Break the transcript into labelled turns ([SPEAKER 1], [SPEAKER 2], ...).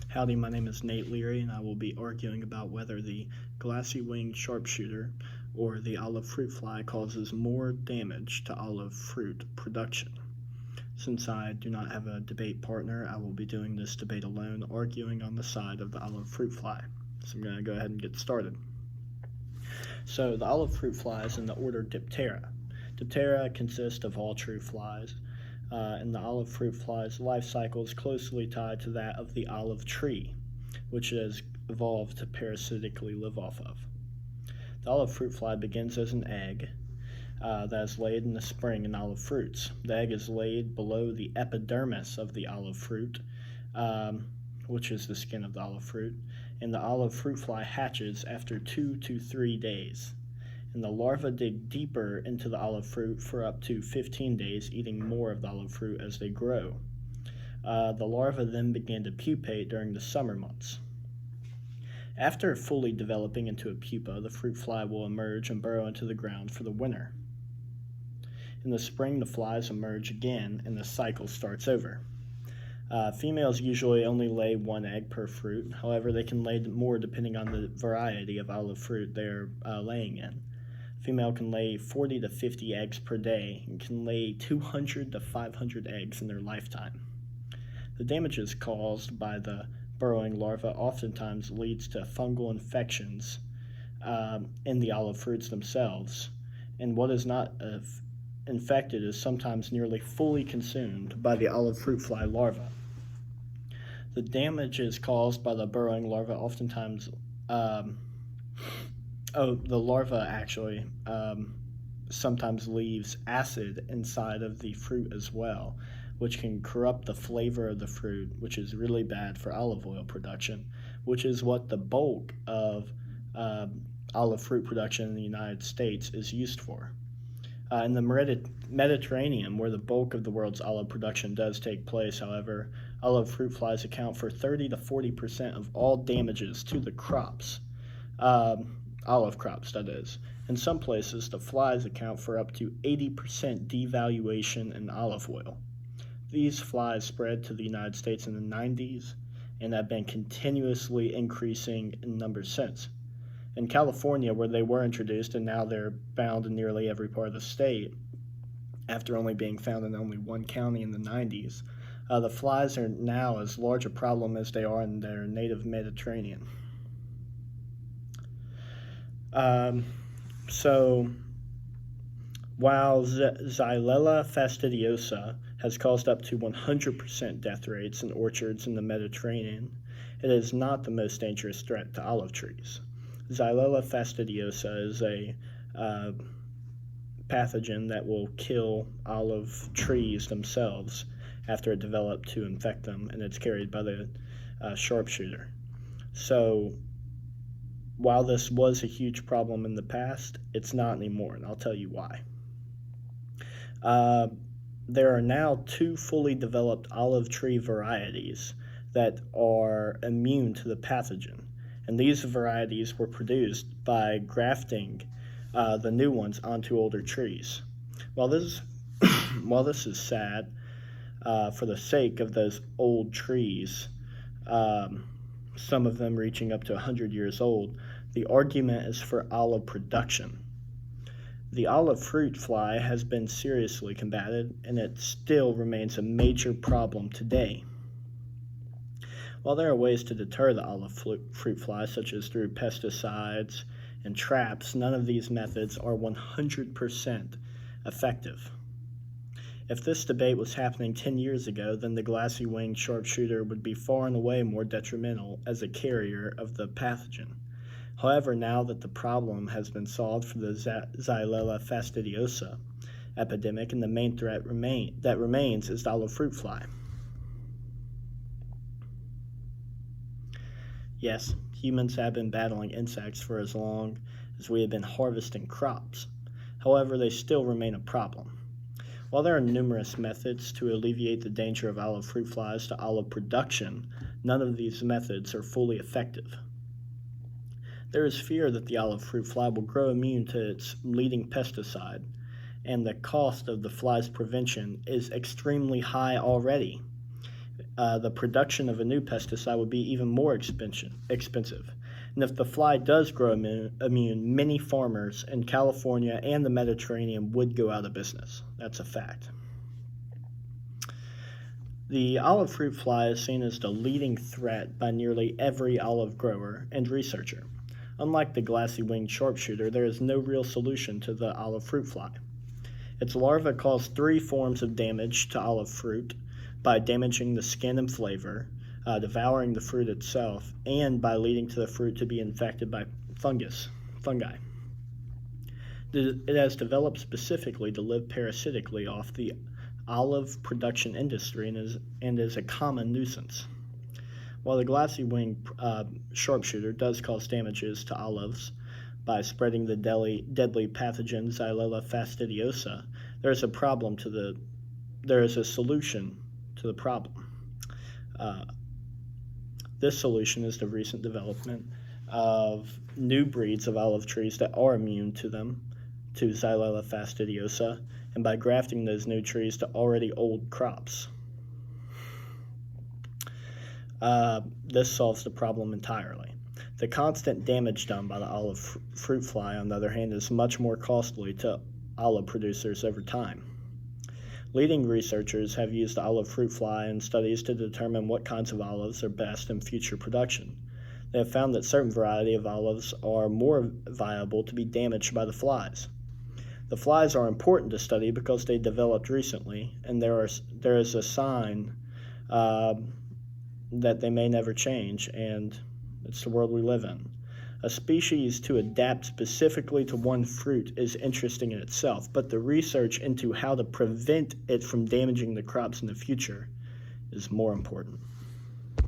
[SPEAKER 1] Howdy, my name is Nate Leary, and I will be arguing about whether the glassy-winged sharpshooter or the olive fruit fly causes more damage to olive fruit production. Since I do not have a debate partner, I will be doing this debate alone, arguing on the side of the olive fruit fly. So I'm going to go ahead and get started. So the olive fruit fly is in the order Diptera. Diptera consists of all true flies, and the olive fruit fly's life cycle is closely tied to that of the olive tree, which has evolved to parasitically live off of. The olive fruit fly begins as an egg that is laid in the spring in olive fruits. The egg is laid below the epidermis of the olive fruit, which is the skin of the olive fruit, and the olive fruit fly hatches after 2 to 3 days. And the larvae dig deeper into the olive fruit for up to 15 days, eating more of the olive fruit as they grow. The larvae then begin to pupate during the summer months. After fully developing into a pupa, the fruit fly will emerge and burrow into the ground for the winter. In the spring, the flies emerge again, and the cycle starts over. Females usually only lay one egg per fruit. However, they can lay more depending on the variety of olive fruit they're laying in. Female can lay 40 to 50 eggs per day and can lay 200 to 500 eggs in their lifetime. The damages caused by the burrowing larva oftentimes leads to fungal infections in the olive fruits themselves, and what is not infected is sometimes nearly fully consumed by the olive fruit fly larva. The damages caused by the burrowing larva oftentimes the larva actually sometimes leaves acid inside of the fruit as well, which can corrupt the flavor of the fruit, which is really bad for olive oil production, which is what the bulk of olive fruit production in the United States is used for. In the Mediterranean, where the bulk of the world's olive production does take place, however, olive fruit flies account for 30 to 40% of all damages to the crops. Olive crops, that is. In some places, the flies account for up to 80% devaluation in olive oil. These flies spread to the United States in the 90s and have been continuously increasing in numbers since. In California, where they were introduced and now they're found in nearly every part of the state, after only being found in only one county in the 90s, the flies are now as large a problem as they are in their native Mediterranean. So while Xylella fastidiosa has caused up to 100% death rates in orchards in the Mediterranean, it is not the most dangerous threat to olive trees. Xylella fastidiosa is a pathogen that will kill olive trees themselves after it developed to infect them, and it's carried by the sharpshooter. So while this was a huge problem in the past, it's not anymore, and I'll tell you why. There are now 2 fully developed olive tree varieties that are immune to the pathogen, and these varieties were produced by grafting the new ones onto older trees. While this is sad for the sake of those old trees, some of them reaching up to 100 years old, the argument is for olive production. The olive fruit fly has been seriously combated, and it still remains a major problem today. While there are ways to deter the olive fruit fly, such as through pesticides and traps, none of these methods are 100% effective. If this debate was happening 10 years ago, then the glassy-winged sharpshooter would be far and away more detrimental as a carrier of the pathogen. However, now that the problem has been solved for the Xylella fastidiosa epidemic, and the main threat that remains is the olive fruit fly. Yes, humans have been battling insects for as long as we have been harvesting crops. However, they still remain a problem. While there are numerous methods to alleviate the danger of olive fruit flies to olive production, none of these methods are fully effective. There is fear that the olive fruit fly will grow immune to its leading pesticide, and the cost of the fly's prevention is extremely high already. the production of a new pesticide would be even more expensive. And if the fly does grow immune, many farmers in California and the Mediterranean would go out of business. That's a fact. The olive fruit fly is seen as the leading threat by nearly every olive grower and researcher. Unlike the glassy-winged sharpshooter, there is no real solution to the olive fruit fly. Its larvae cause 3 forms of damage to olive fruit by damaging the skin and flavor, devouring the fruit itself, and by leading to the fruit to be infected by fungi. It has developed specifically to live parasitically off the olive production industry and is a common nuisance. While the glassy-winged sharpshooter does cause damages to olives by spreading the deadly pathogen Xylella fastidiosa, there is a solution to the problem. This solution is the recent development of new breeds of olive trees that are immune to Xylella fastidiosa, and by grafting those new trees to already old crops. This solves the problem entirely. The constant damage done by the olive fruit fly, on the other hand, is much more costly to olive producers over time. Leading researchers have used the olive fruit fly in studies to determine what kinds of olives are best in future production. They have found that certain variety of olives are more viable to be damaged by the flies. The flies are important to study because they developed recently, and there is a sign that they may never change, and it's the world we live in. A species to adapt specifically to one fruit is interesting in itself, but the research into how to prevent it from damaging the crops in the future is more important.